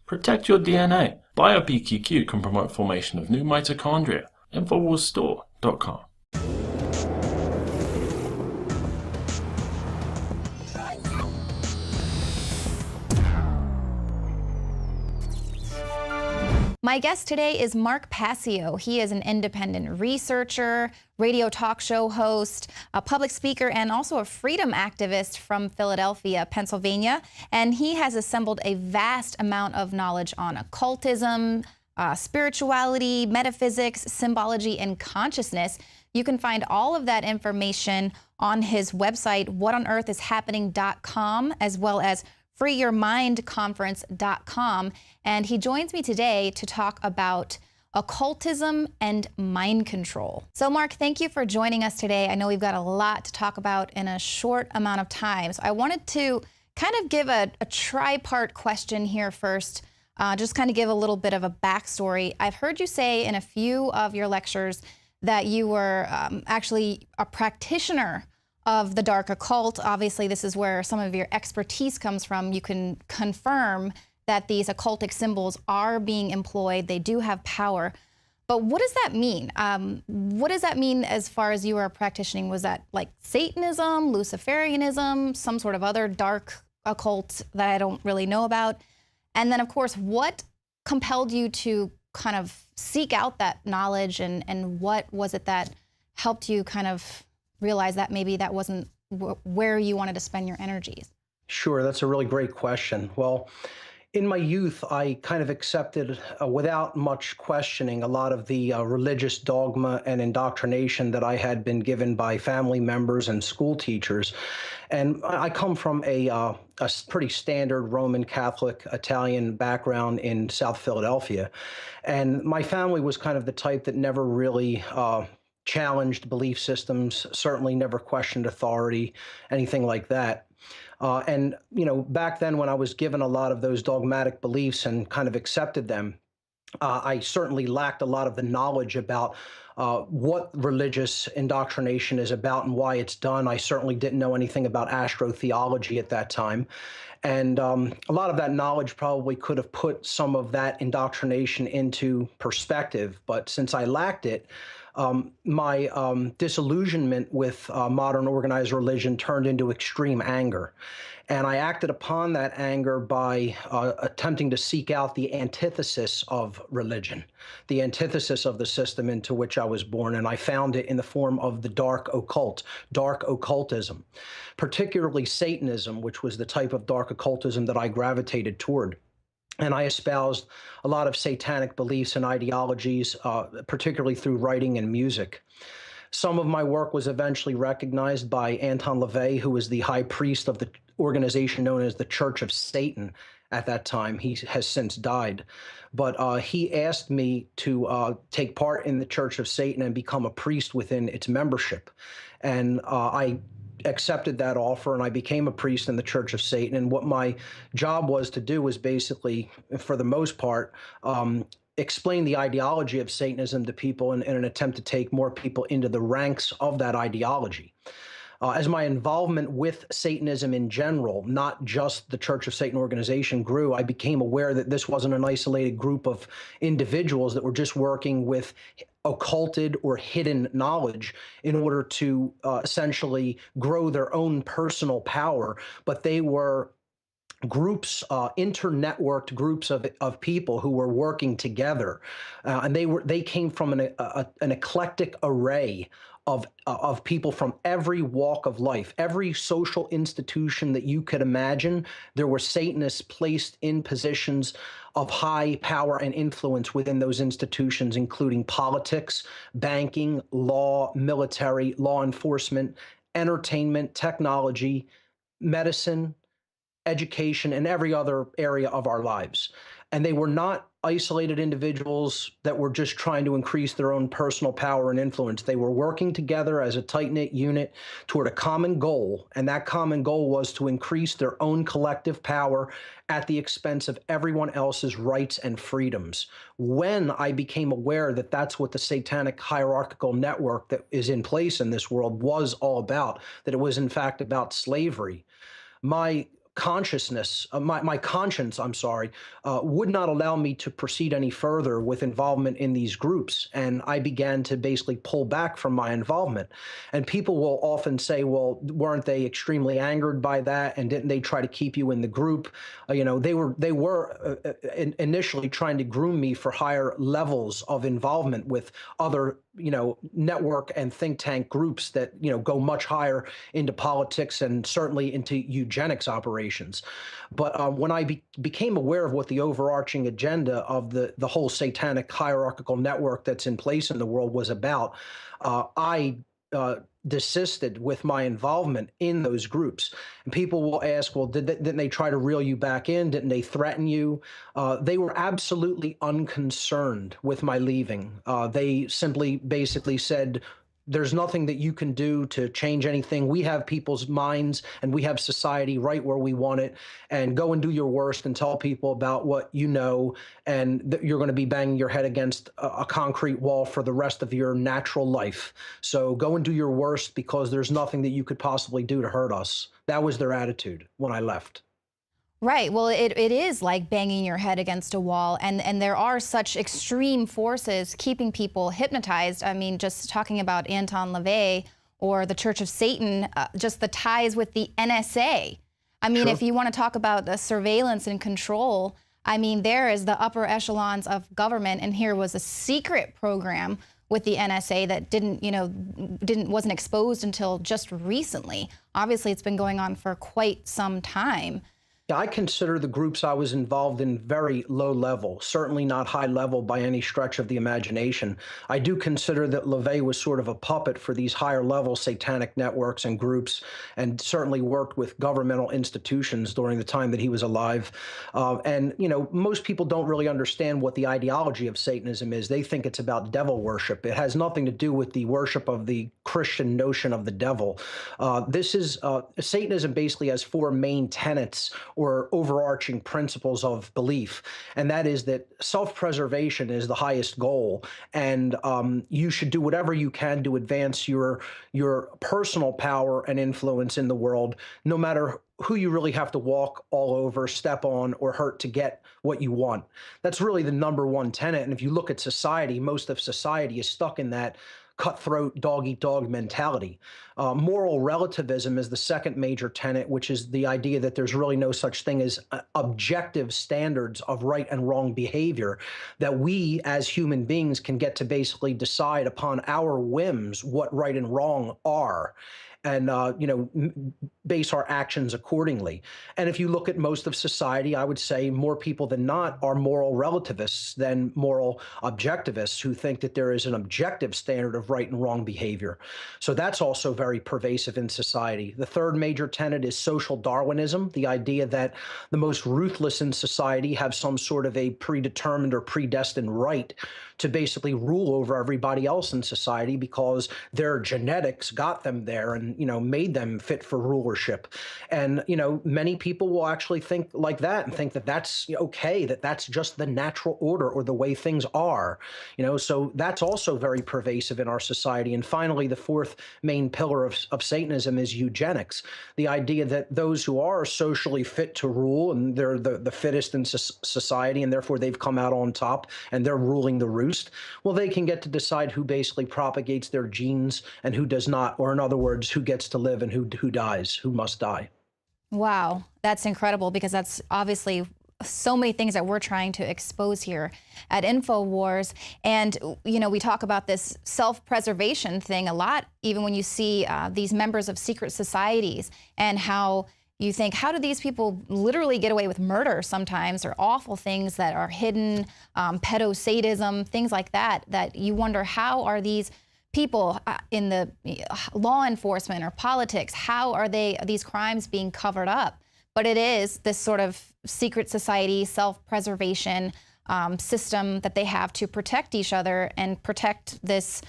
Protect your DNA. BioPQQ can promote formation of new mitochondria. Infowarsstore.com. My guest today is Mark Passio. He is an independent researcher, radio talk show host, a public speaker, and also a freedom activist from Philadelphia, Pennsylvania. And he has assembled a vast amount of knowledge on occultism, spirituality, metaphysics, symbology, and consciousness. You can find all of that information on his website, whatonearthishappening.com, as well as freeyourmindconference.com. And he joins me today to talk about occultism and mind control. So Mark, thank you for joining us today. I know we've got a lot to talk about in a short amount of time. So I wanted to kind of give a tri-part question here first, just kind of give a little bit of a backstory. I've heard you say in a few of your lectures that you were actually a practitioner of the dark occult. Obviously, this is where some of your expertise comes from. You can confirm that these occultic symbols are being employed. They do have power. But what does that mean? What does that mean as far as you are practicing? Was that like Satanism, Luciferianism, some sort of other dark occult that I don't really know about? And then, of course, what compelled you to kind of seek out that knowledge, and what was it that helped you kind of realize that maybe that wasn't where you wanted to spend your energies? Sure, that's a really great question. Well, in my youth, I kind of accepted, without much questioning, a lot of the religious dogma and indoctrination that I had been given by family members and school teachers. And I come from a pretty standard Roman Catholic Italian background in South Philadelphia. And my family was kind of the type that never really challenged belief systems, certainly never questioned authority, anything like that. And, back then when I was given a lot of those dogmatic beliefs and kind of accepted them, I certainly lacked a lot of the knowledge about what religious indoctrination is about and why it's done. I certainly didn't know anything about astrotheology at that time. And a lot of that knowledge probably could have put some of that indoctrination into perspective. But since I lacked it, my disillusionment with modern organized religion turned into extreme anger. And I acted upon that anger by attempting to seek out the antithesis of religion, the antithesis of the system into which I was born. And I found it in the form of the dark occult, dark occultism, particularly Satanism, which was the type of dark occultism that I gravitated toward. And I espoused a lot of satanic beliefs and ideologies, particularly through writing and music. Some of my work was eventually recognized by Anton LaVey, who was the high priest of the organization known as the Church of Satan at that time. He has since died. But he asked me to take part in the Church of Satan and become a priest within its membership. And I accepted that offer, and I became a priest in the Church of Satan. And what my job was to do was basically, for the most part, explain the ideology of Satanism to people in an attempt to take more people into the ranks of that ideology. As my involvement with Satanism in general, not just the Church of Satan organization, grew, I became aware that this wasn't an isolated group of individuals that were just working with occulted or hidden knowledge in order to essentially grow their own personal power, but they were groups, internetworked groups of people who were working together, and they came from an eclectic array of people from every walk of life, every social institution that you could imagine. There were Satanists placed in positions of high power and influence within those institutions, including politics, banking, law, military, law enforcement, entertainment, technology, medicine, education, and every other area of our lives. And they were not isolated individuals that were just trying to increase their own personal power and influence. They were working together as a tight-knit unit toward a common goal, and that common goal was to increase their own collective power at the expense of everyone else's rights and freedoms. When I became aware that that's what the satanic hierarchical network that is in place in this world was all about, that it was in fact about slavery, my consciousness, my conscience, I'm sorry, would not allow me to proceed any further with involvement in these groups. And I began to basically pull back from my involvement. And people will often say, well, weren't they extremely angered by that? And didn't they try to keep you in the group? They were initially trying to groom me for higher levels of involvement with other network and think tank groups that, go much higher into politics and certainly into eugenics operations. But when I became aware of what the overarching agenda of the whole satanic hierarchical network that's in place in the world was about, I desisted with my involvement in those groups. And people will ask, well, didn't they try to reel you back in? Didn't they threaten you? They were absolutely unconcerned with my leaving. They simply basically said, there's nothing that you can do to change anything. We have people's minds and we have society right where we want it. And go and do your worst and tell people about what you know. And you're going to be banging your head against a concrete wall for the rest of your natural life. So go and do your worst because there's nothing that you could possibly do to hurt us. That was their attitude when I left. Right. Well, it is like banging your head against a wall. And there are such extreme forces keeping people hypnotized. I mean, just talking about Anton LaVey or the Church of Satan, just the ties with the NSA. I mean, Sure. If you want to talk about the surveillance and control, I mean, there is the upper echelons of government. And here was a secret program with the NSA that wasn't exposed until just recently. Obviously, it's been going on for quite some time. Yeah, I consider the groups I was involved in very low level, certainly not high level by any stretch of the imagination. I do consider that LaVey was sort of a puppet for these higher level satanic networks and groups, and certainly worked with governmental institutions during the time that he was alive. Most people don't really understand what the ideology of Satanism is. They think it's about devil worship. It has nothing to do with the worship of the Christian notion of the devil. Satanism basically has four main tenets or overarching principles of belief. And that is that self-preservation is the highest goal. And you should do whatever you can to advance your personal power and influence in the world, no matter who you really have to walk all over, step on, or hurt to get what you want. That's really the number one tenet. And if you look at society, most of society is stuck in that cutthroat dog-eat-dog mentality. Moral relativism is the second major tenet, which is the idea that there's really no such thing as objective standards of right and wrong behavior, that we as human beings can get to basically decide upon our whims what right and wrong are, and base our actions accordingly. And if you look at most of society, I would say more people than not are moral relativists than moral objectivists who think that there is an objective standard of right and wrong behavior. So that's also very pervasive in society. The third major tenet is social Darwinism, the idea that the most ruthless in society have some sort of a predetermined or predestined right to basically rule over everybody else in society because their genetics got them there and, made them fit for rulership. And, many people will actually think like that and think that that's okay, that that's just the natural order or the way things are, so that's also very pervasive in our society. And finally, the fourth main pillar of Satanism is eugenics, the idea that those who are socially fit to rule and they're the fittest in society and therefore they've come out on top and they're ruling the roost, well, they can get to decide who basically propagates their genes and who does not, or in other words, who gets to live and who dies, who must die. Wow, that's incredible, because that's obviously so many things that we're trying to expose here at Infowars. And, we talk about this self-preservation thing a lot, even when you see these members of secret societies and how you think, how do these people literally get away with murder sometimes, or awful things that are hidden, pedosadism, things like that, that you wonder, how are these people in the law enforcement or politics, how are these crimes being covered up? But it is this sort of secret society, self-preservation system that they have to protect each other and protect this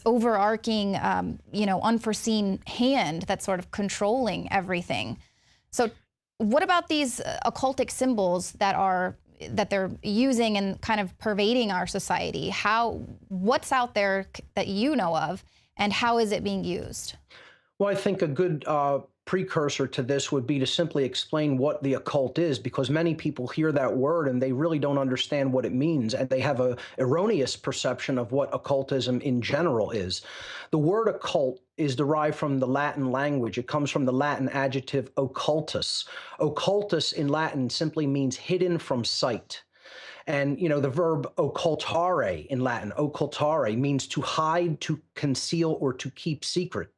overarching, unforeseen hand that's sort of controlling everything. So what about these occultic symbols that they're using and kind of pervading our society? What's out there that you know of, and how is it being used? Well, I think a good precursor to this would be to simply explain what the occult is, because many people hear that word and they really don't understand what it means, and they have an erroneous perception of what occultism in general is. The word occult is derived from the Latin language. It comes from the Latin adjective occultus. Occultus in Latin simply means hidden from sight. And, you know, the verb occultare in Latin, occultare, means to hide, to conceal, or to keep secret.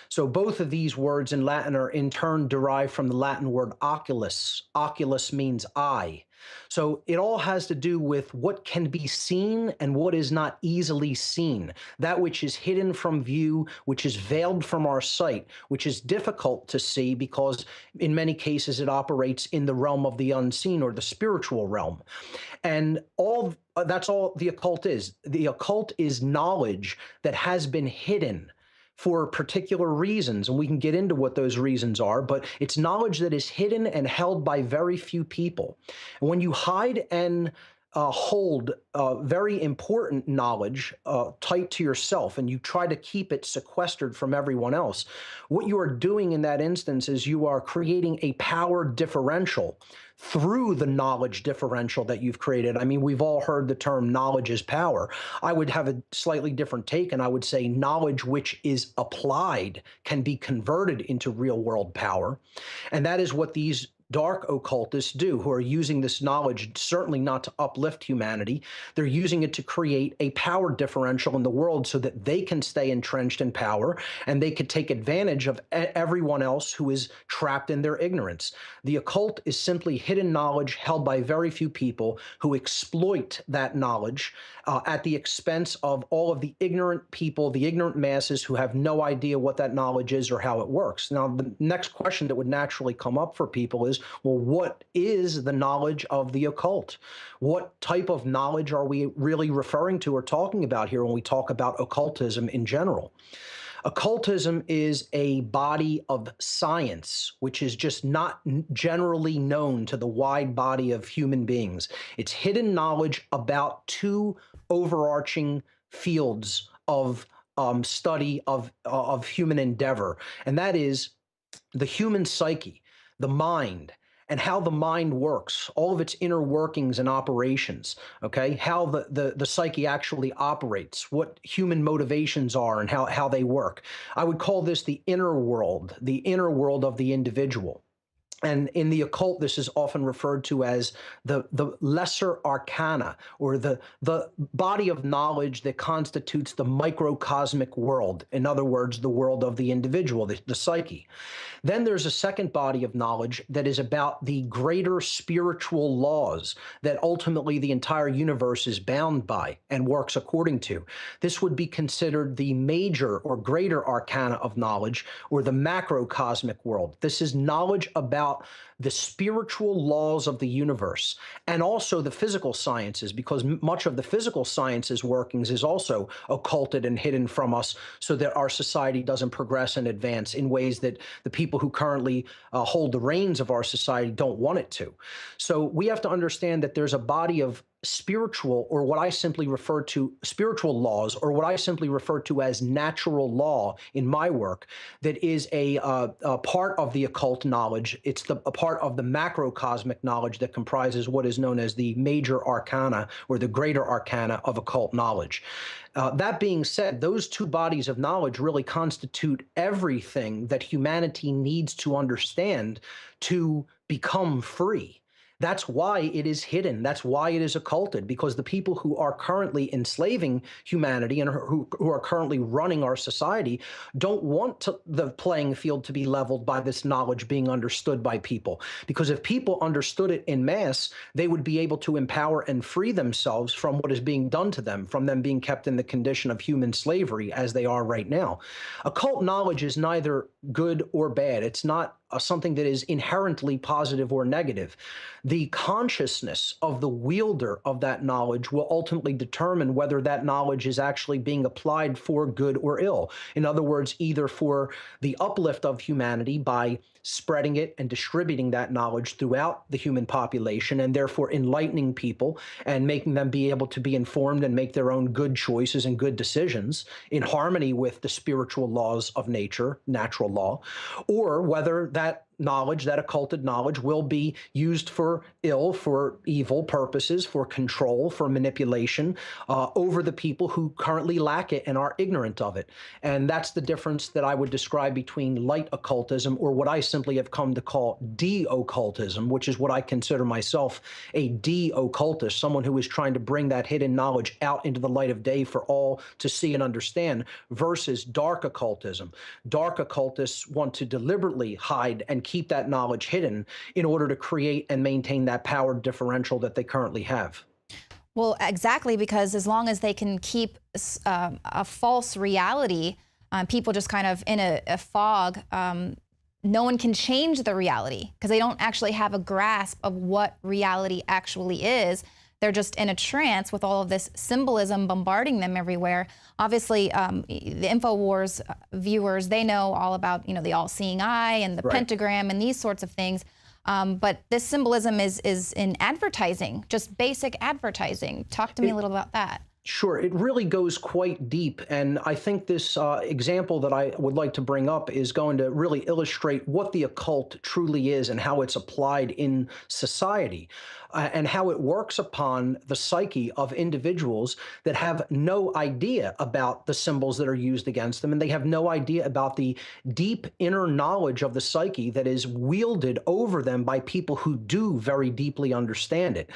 So both of these words in Latin are in turn derived from the Latin word oculus. Oculus means eye. So it all has to do with what can be seen and what is not easily seen. That which is hidden from view, which is veiled from our sight, which is difficult to see because in many cases it operates in the realm of the unseen or the spiritual realm. And that's all the occult is. The occult is knowledge that has been hidden for particular reasons, and we can get into what those reasons are, but it's knowledge that is hidden and held by very few people. And when you hide and hold very important knowledge tight to yourself, and you try to keep it sequestered from everyone else, what you are doing in that instance is you are creating a power differential through the knowledge differential that you've created. I mean, we've all heard the term knowledge is power. I would have a slightly different take, and I would say knowledge which is applied can be converted into real world power. And that is what these dark occultists do, who are using this knowledge certainly not to uplift humanity. They're using it to create a power differential in the world so that they can stay entrenched in power and they could take advantage of everyone else who is trapped in their ignorance. The occult is simply hidden knowledge held by very few people who exploit that knowledge at the expense of all of the ignorant people, the ignorant masses who have no idea what that knowledge is or how it works. Now, the next question that would naturally come up for people is, well, what is the knowledge of the occult? What type of knowledge are we really referring to or talking about here when we talk about occultism in general? Occultism is a body of science which is just not generally known to the wide body of human beings. It's hidden knowledge about two overarching fields of study of human endeavor, and that is the human psyche, the mind, and how the mind works, all of its inner workings and operations, okay? How the psyche actually operates, what human motivations are and how they work. I would call this the inner world of the individual. And in the occult, this is often referred to as the lesser arcana, or the body of knowledge that constitutes the microcosmic world. In other words, the world of the individual, the psyche. Then there's a second body of knowledge that is about the greater spiritual laws that ultimately the entire universe is bound by and works according to. This would be considered the major or greater arcana of knowledge, or the macrocosmic world. This is knowledge about the spiritual laws of the universe, and also the physical sciences, because much of the physical sciences workings is also occulted and hidden from us so that our society doesn't progress and advance in ways that the people who currently hold the reins of our society don't want it to. So we have to understand that there's a body of spiritual, or what I simply refer to spiritual laws, or what I simply refer to as natural law in my work, that is a part of the occult knowledge. It's a part of the macrocosmic knowledge that comprises what is known as the major arcana, or the greater arcana of occult knowledge. That being said, those two bodies of knowledge really constitute everything that humanity needs to understand to become free. That's why it is hidden. That's why it is occulted, because the people who are currently enslaving humanity and who are currently running our society don't want the playing field to be leveled by this knowledge being understood by people. Because if people understood it in mass, they would be able to empower and free themselves from what is being done to them, from them being kept in the condition of human slavery as they are right now. Occult knowledge is neither good or bad. It's not something that is inherently positive or negative. The consciousness of the wielder of that knowledge will ultimately determine whether that knowledge is actually being applied for good or ill. In other words, either for the uplift of humanity by spreading it and distributing that knowledge throughout the human population, and therefore enlightening people and making them be able to be informed and make their own good choices and good decisions in harmony with the spiritual laws of nature, natural law, or whether that knowledge, that occulted knowledge, will be used for ill, for evil purposes, for control, for manipulation over the people who currently lack it and are ignorant of it. And that's the difference that I would describe between light occultism, or what I simply have come to call de-occultism, which is what I consider myself, a de-occultist, someone who is trying to bring that hidden knowledge out into the light of day for all to see and understand, versus dark occultism. Dark occultists want to deliberately hide and keep that knowledge hidden in order to create and maintain that power differential that they currently have. Well, exactly, because as long as they can keep a false reality, people just kind of in a fog, no one can change the reality because they don't actually have a grasp of what reality actually is. They're just in a trance with all of this symbolism bombarding them everywhere. Obviously, the Infowars viewers, they know all about, the all-seeing eye and the pentagram and these sorts of things. But this symbolism is in advertising, just basic advertising. Talk to me a little about that. Sure, it really goes quite deep, and I think this example that I would like to bring up is going to really illustrate what the occult truly is and how it's applied in society, and how it works upon the psyche of individuals that have no idea about the symbols that are used against them, and they have no idea about the deep inner knowledge of the psyche that is wielded over them by people who do very deeply understand it.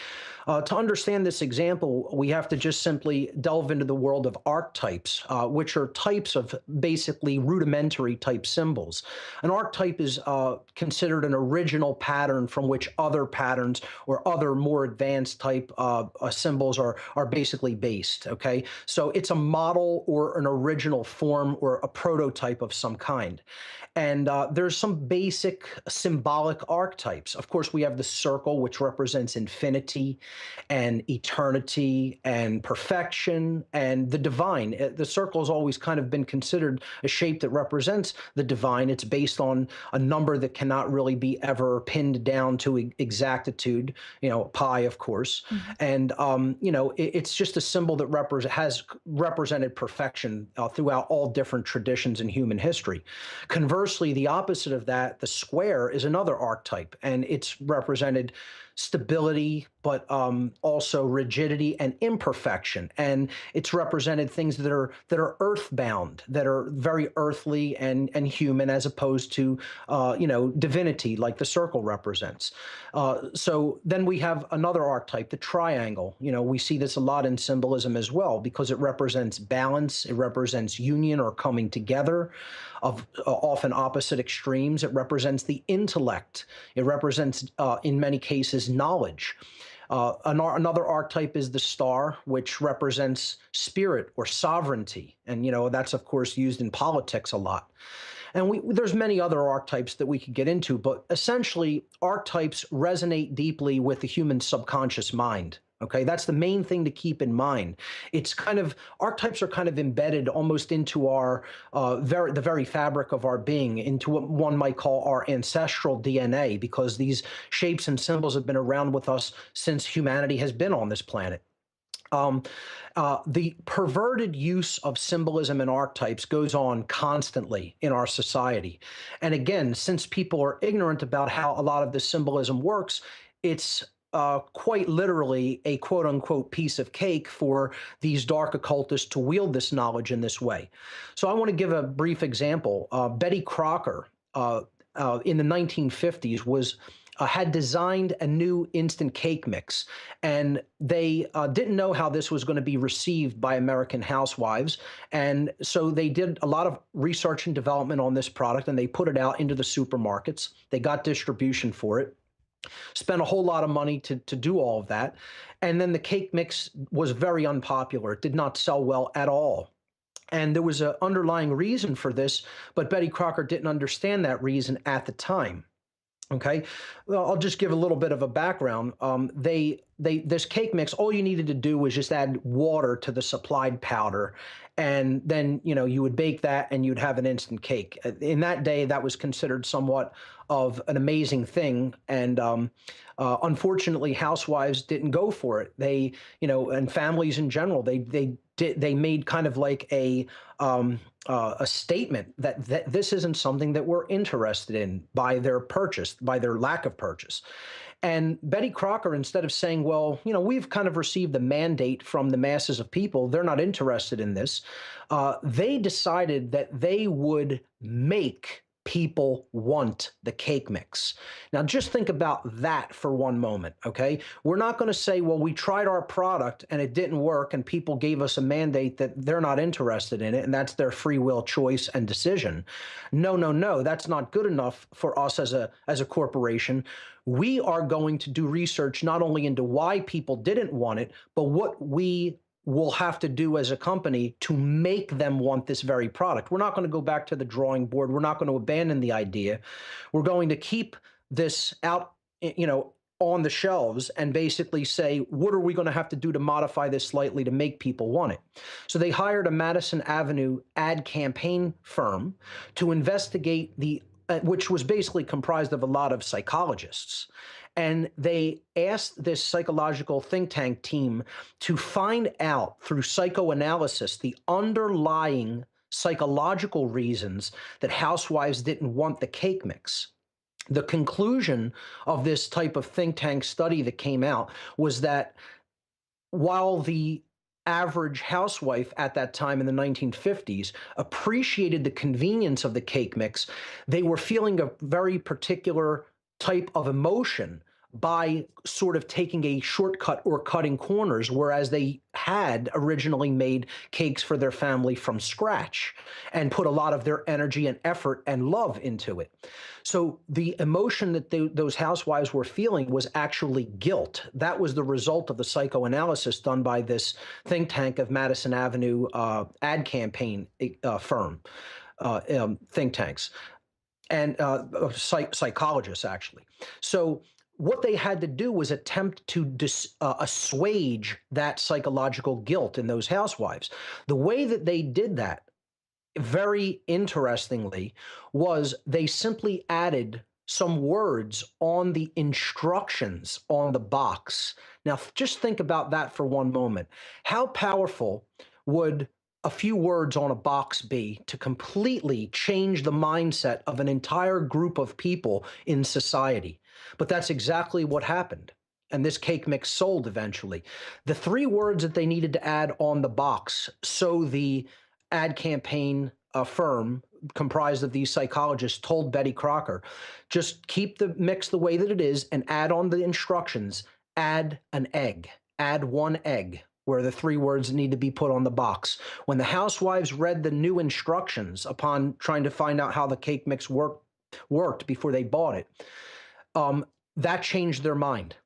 To understand this example, we have to just simply delve into the world of archetypes, which are types of basically rudimentary type symbols. An archetype is considered an original pattern from which other patterns or other more advanced type symbols are basically based, okay? So it's a model or an original form or a prototype of some kind. And there's some basic symbolic archetypes. Of course, we have the circle, which represents infinity and eternity and perfection and the divine. The circle has always kind of been considered a shape that represents the divine. It's based on a number that cannot really be ever pinned down to exactitude, pi, of course. And, it's just a symbol that has represented perfection throughout all different traditions in human history. Conversely, the opposite of that, the square, is another archetype, and it's represented stability, but also rigidity and imperfection. And it's represented things that are earthbound, that are very earthly and human, as opposed to divinity, like the circle represents. So then we have another archetype, the triangle. We see this a lot in symbolism as well, because it represents balance, it represents union or coming together of often opposite extremes. It represents the intellect. It represents, in many cases, knowledge. Another archetype is the star, which represents spirit or sovereignty. And, that's, of course, used in politics a lot. And there's many other archetypes that we could get into, but essentially, archetypes resonate deeply with the human subconscious mind. Okay, that's the main thing to keep in mind. Archetypes are kind of embedded almost into our the very fabric of our being, into what one might call our ancestral DNA, because these shapes and symbols have been around with us since humanity has been on this planet. The perverted use of symbolism and archetypes goes on constantly in our society. And again, since people are ignorant about how a lot of this symbolism works, it's quite literally a quote-unquote piece of cake for these dark occultists to wield this knowledge in this way. So I want to give a brief example. Betty Crocker in the 1950s had designed a new instant cake mix, and they didn't know how this was going to be received by American housewives, and so they did a lot of research and development on this product, and they put it out into the supermarkets. They got distribution for it. Spent a whole lot of money to do all of that. And then the cake mix was very unpopular. It did not sell well at all. And there was an underlying reason for this, but Betty Crocker didn't understand that reason at the time. Okay, well, I'll just give a little bit of a background. This cake mix, all you needed to do was just add water to the supplied powder, and then you would bake that, and you'd have an instant cake. In that day, that was considered somewhat of an amazing thing, and unfortunately, housewives didn't go for it. They, and families in general, they made kind of like a statement that this isn't something that we're interested in by their purchase, by their lack of purchase. And Betty Crocker, instead of saying, well, we've kind of received a mandate from the masses of people, they're not interested in this, they decided that they would make people want the cake mix. Now, just think about that for one moment, okay? We're not going to say, well, we tried our product and it didn't work and people gave us a mandate that they're not interested in it and that's their free will choice and decision. No, no, no, that's not good enough for us as a corporation. We are going to do research not only into why people didn't want it, but what we will have to do as a company to make them want this very product. We're not going to go back to the drawing board. We're not going to abandon the idea. We're going to keep this out, on the shelves and basically say, what are we going to have to do to modify this slightly to make people want it? So they hired a Madison Avenue ad campaign firm to investigate which was basically comprised of a lot of psychologists. And they asked this psychological think tank team to find out through psychoanalysis the underlying psychological reasons that housewives didn't want the cake mix. The conclusion of this type of think tank study that came out was that while the average housewife at that time in the 1950s appreciated the convenience of the cake mix, they were feeling a very particular type of emotion by sort of taking a shortcut or cutting corners, whereas they had originally made cakes for their family from scratch and put a lot of their energy and effort and love into it. So the emotion that those housewives were feeling was actually guilt. That was the result of the psychoanalysis done by this think tank of Madison Avenue ad campaign firm, think tanks, and psychologists, actually. So what they had to do was attempt to assuage that psychological guilt in those housewives. The way that they did that, very interestingly, was they simply added some words on the instructions on the box. Now, just think about that for one moment. How powerful would a few words on a box be to completely change the mindset of an entire group of people in society? But that's exactly what happened. And this cake mix sold eventually. The 3 words that they needed to add on the box, so the ad campaign firm comprised of these psychologists told Betty Crocker, just keep the mix the way that it is and add on the instructions, add an egg, add 1 egg, where the 3 words need to be put on the box. When the housewives read the new instructions upon trying to find out how the cake mix worked before they bought it, that changed their mind.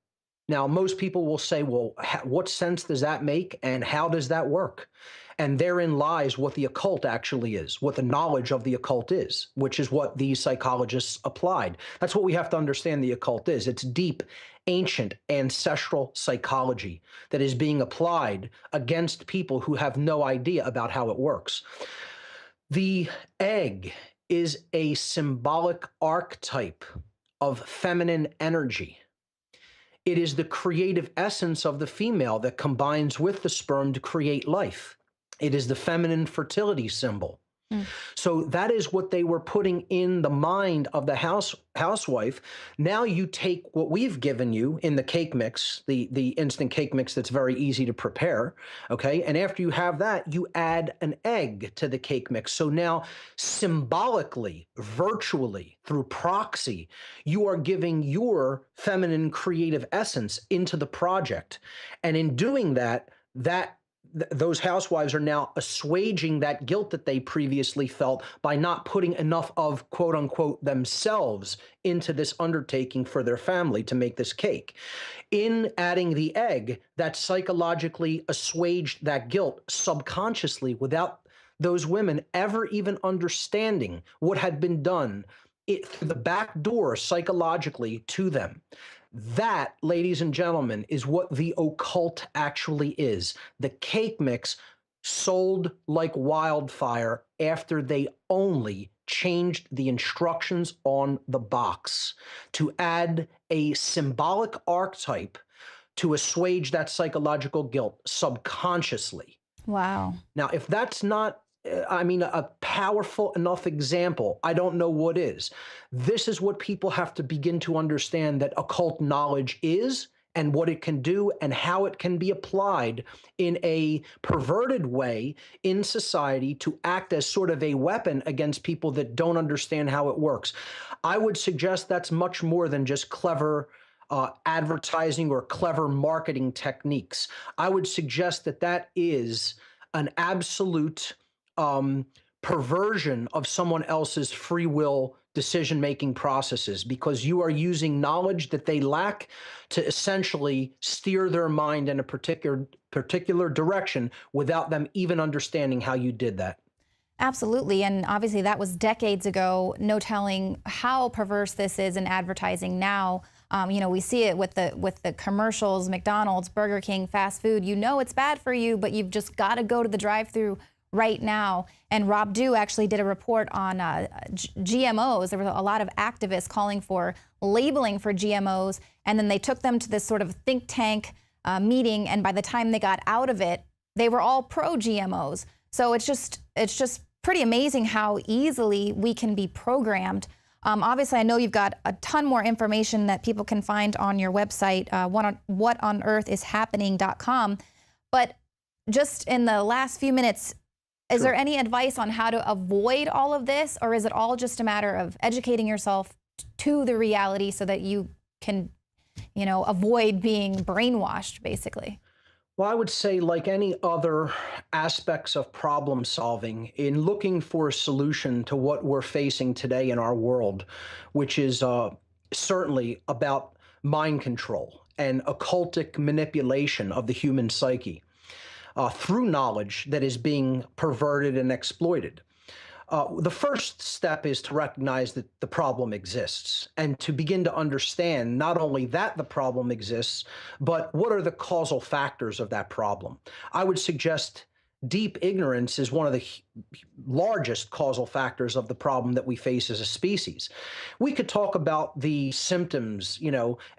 Now, most people will say, well, what sense does that make and how does that work? And therein lies what the occult actually is, what the knowledge of the occult is, which is what these psychologists applied. That's what we have to understand the occult is. It's deep, ancient, ancestral psychology that is being applied against people who have no idea about how it works. The egg is a symbolic archetype of feminine energy. It is the creative essence of the female that combines with the sperm to create life. It is the feminine fertility symbol. So that is what they were putting in the mind of the housewife. Now you take what we've given you in the cake mix, the instant cake mix that's very easy to prepare, okay? And after you have that, you add an egg to the cake mix. So now symbolically, virtually, through proxy, you are giving your feminine creative essence into the project. And in doing that, those housewives are now assuaging that guilt that they previously felt by not putting enough of, quote unquote, themselves into this undertaking for their family to make this cake. In adding the egg, that psychologically assuaged that guilt subconsciously without those women ever even understanding what had been done through the back door psychologically to them. That, ladies and gentlemen, is what the occult actually is. The cake mix sold like wildfire after they only changed the instructions on the box to add a symbolic archetype to assuage that psychological guilt subconsciously. Wow. Now, if that's not, a powerful enough example, I don't know what is. This is what people have to begin to understand that occult knowledge is, and what it can do, and how it can be applied in a perverted way in society to act as sort of a weapon against people that don't understand how it works. I would suggest that's much more than just clever advertising or clever marketing techniques. I would suggest that that is an absolute perversion of someone else's free will decision-making processes, because you are using knowledge that they lack to essentially steer their mind in a particular direction without them even understanding how you did that. Absolutely. And obviously that was decades ago. No telling how perverse this is in advertising now. We see it with the commercials, McDonald's, Burger King, fast food. You know it's bad for you, but you've just got to go to the drive-through right now. And Rob Dew actually did a report on GMOs. There were a lot of activists calling for labeling for GMOs, and then they took them to this sort of think tank meeting, and by the time they got out of it, they were all pro-GMOs. So it's just pretty amazing how easily we can be programmed. Obviously, I know you've got a ton more information that people can find on your website, whatonearthishappening.com. But just in the last few minutes, is there any advice on how to avoid all of this, or is it all just a matter of educating yourself to the reality so that you can, avoid being brainwashed, basically? Well, I would say, like any other aspects of problem solving, in looking for a solution to what we're facing today in our world, which is certainly about mind control and occultic manipulation of the human psyche through knowledge that is being perverted and exploited. The first step is to recognize that the problem exists and to begin to understand not only that the problem exists, but what are the causal factors of that problem. I would suggest deep ignorance is one of the largest causal factors of the problem that we face as a species. We could talk about the symptoms,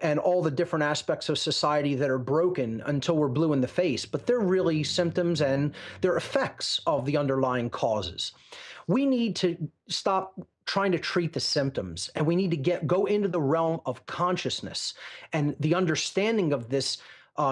and all the different aspects of society that are broken until we're blue in the face, but they're really symptoms and they're effects of the underlying causes. We need to stop trying to treat the symptoms, and we need to go into the realm of consciousness and the understanding of this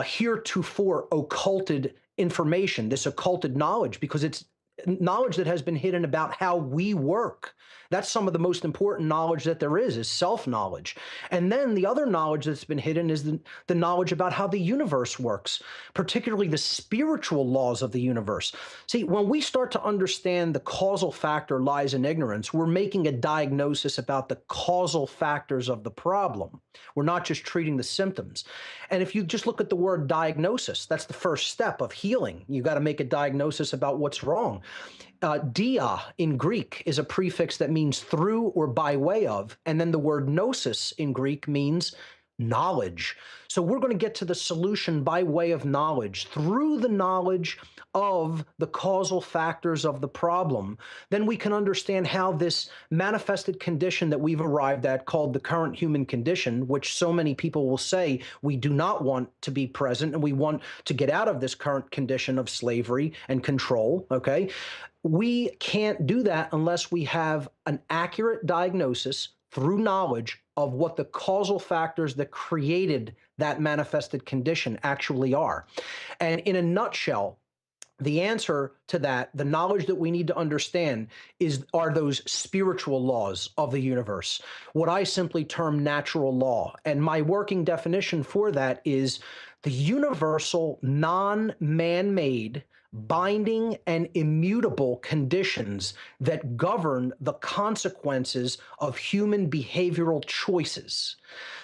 heretofore occulted information, this occulted knowledge, because it's knowledge that has been hidden about how we work. That's some of the most important knowledge that there is self-knowledge. And then the other knowledge that's been hidden is the knowledge about how the universe works, particularly the spiritual laws of the universe. See, when we start to understand the causal factor lies in ignorance, we're making a diagnosis about the causal factors of the problem. We're not just treating the symptoms. And if you just look at the word diagnosis, that's the first step of healing. You got to make a diagnosis about what's wrong. Dia in Greek is a prefix that means through or by way of, and then the word gnosis in Greek means knowledge. So we're going to get to the solution by way of knowledge, through the knowledge of the causal factors of the problem. Then we can understand how this manifested condition that we've arrived at, called the current human condition, which so many people will say we do not want to be present and we want to get out of this current condition of slavery and control, okay? We can't do that unless we have an accurate diagnosis through knowledge of what the causal factors that created that manifested condition actually are. And in a nutshell, the answer to that, the knowledge that we need to understand, are those spiritual laws of the universe, what I simply term natural law. And my working definition for that is the universal, non-man-made, binding and immutable conditions that govern the consequences of human behavioral choices.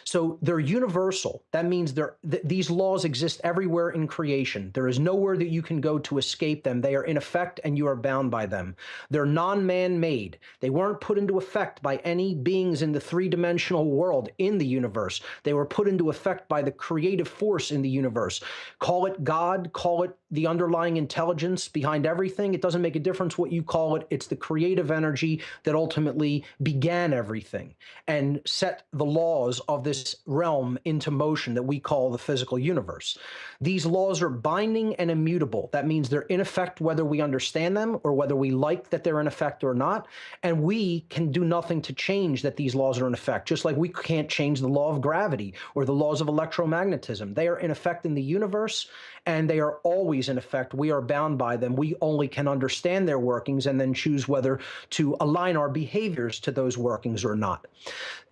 So they're universal. That means these laws exist everywhere in creation. There is nowhere that you can go to escape them. They are in effect and you are bound by them. They're non-man-made. They weren't put into effect by any beings in the three-dimensional world in the universe. They were put into effect by the creative force in the universe. Call it God, call it the underlying intelligence behind everything. It doesn't make a difference what you call it. It's the creative energy that ultimately began everything and set the laws of this realm into motion that we call the physical universe. These laws are binding and immutable. That means they're in effect whether we understand them or whether we like that they're in effect or not. And we can do nothing to change that these laws are in effect, just like we can't change the law of gravity or the laws of electromagnetism. They are in effect in the universe, and they are always in effect. We are bound by them. We only can understand their workings and then choose whether to align our behaviors to those workings or not.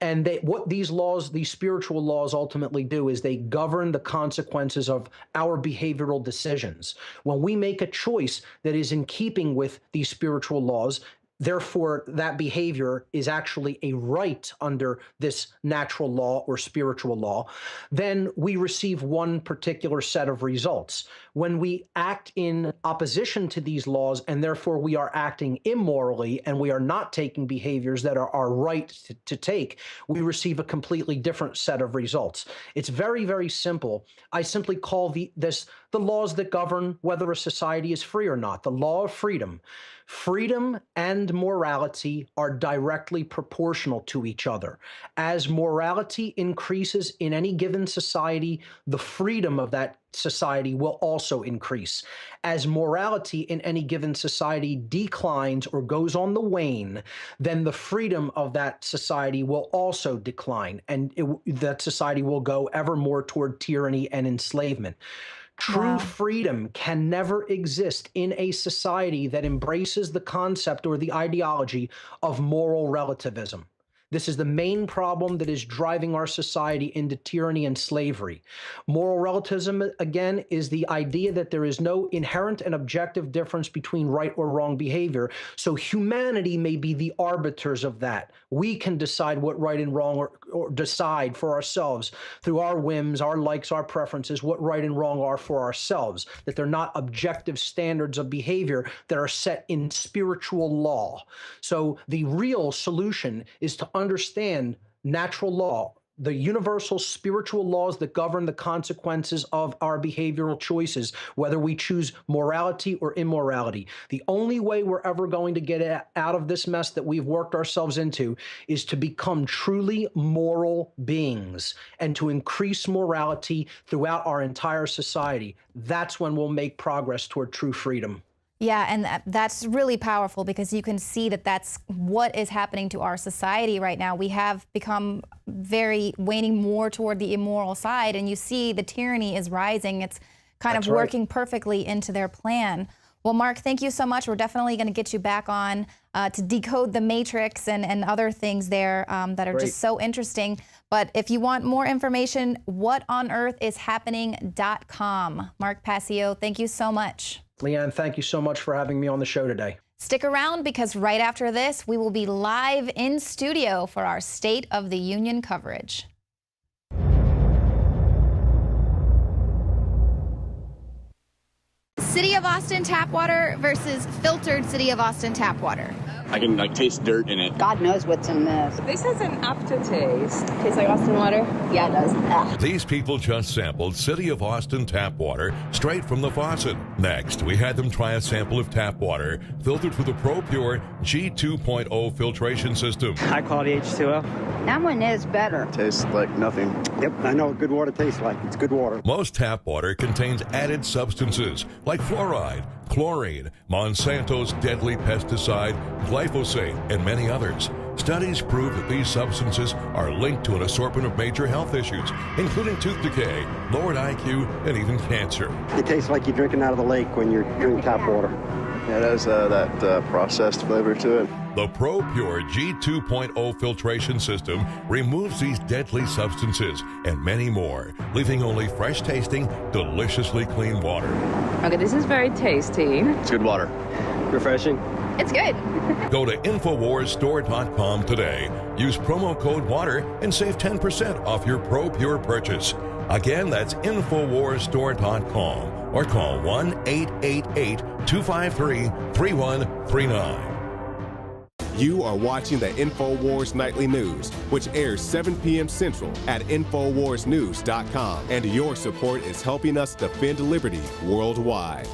And what these laws, these spiritual laws ultimately do is they govern the consequences of our behavioral decisions. When we make a choice that is in keeping with these spiritual laws, therefore, that behavior is actually a right under this natural law or spiritual law, then we receive one particular set of results. When we act in opposition to these laws, and therefore we are acting immorally, and we are not taking behaviors that are our right to take, we receive a completely different set of results. It's very, very simple. I simply call the laws that govern whether a society is free or not, the law of freedom. Freedom and morality are directly proportional to each other. As morality increases in any given society, the freedom of that society will also increase. As morality in any given society declines or goes on the wane, then the freedom of that society will also decline, and that society will go ever more toward tyranny and enslavement. True freedom can never exist in a society that embraces the concept or the ideology of moral relativism. This is the main problem that is driving our society into tyranny and slavery. Moral relativism, again, is the idea that there is no inherent and objective difference between right or wrong behavior. So humanity may be the arbiters of that. We can decide what right and wrong, or decide for ourselves through our whims, our likes, our preferences, what right and wrong are for ourselves, that they're not objective standards of behavior that are set in spiritual law. So the real solution is to understand natural law, the universal spiritual laws that govern the consequences of our behavioral choices, whether we choose morality or immorality. The only way we're ever going to get out of this mess that we've worked ourselves into is to become truly moral beings and to increase morality throughout our entire society. That's when we'll make progress toward true freedom. Yeah, and that's really powerful because you can see that that's what is happening to our society right now. We have become waning more toward the immoral side, and you see the tyranny is rising. It's kind of working perfectly into their plan. Well, Mark, thank you so much. We're definitely going to get you back on to decode the matrix and other things there that are just so interesting. But if you want more information, whatonearthishappening.com. Mark Passio, thank you so much. Leanne, thank you so much for having me on the show today. Stick around because right after this, we will be live in studio for our State of the Union coverage. City of Austin tap water versus filtered City of Austin tap water. I can taste dirt in it. God knows what's in this. This has an aftertaste. Tastes like Austin water? Yeah, it does. Ugh. These people just sampled City of Austin tap water straight from the faucet. Next, we had them try a sample of tap water filtered through the ProPure G2.0 filtration system. High quality H2O. That one is better. Tastes like nothing. Yep, I know what good water tastes like. It's good water. Most tap water contains added substances like fluoride, chlorine, Monsanto's deadly pesticide, glyphosate, and many others. Studies prove that these substances are linked to an assortment of major health issues, including tooth decay, lowered IQ, and even cancer. It tastes like you're drinking out of the lake when you're drinking tap water. Yeah, it has that processed flavor to it. The ProPure G2.0 filtration system removes these deadly substances and many more, leaving only fresh-tasting, deliciously clean water. Okay, this is very tasty. It's good water. Refreshing. It's good. Go to InfoWarsStore.com today. Use promo code WATER and save 10% off your ProPure purchase. Again, that's InfoWarsStore.com or call 1-888 253-3139. You are watching the Infowars Nightly News, which airs 7 p.m. Central at InfoWarsNews.com. And your support is helping us defend liberty worldwide.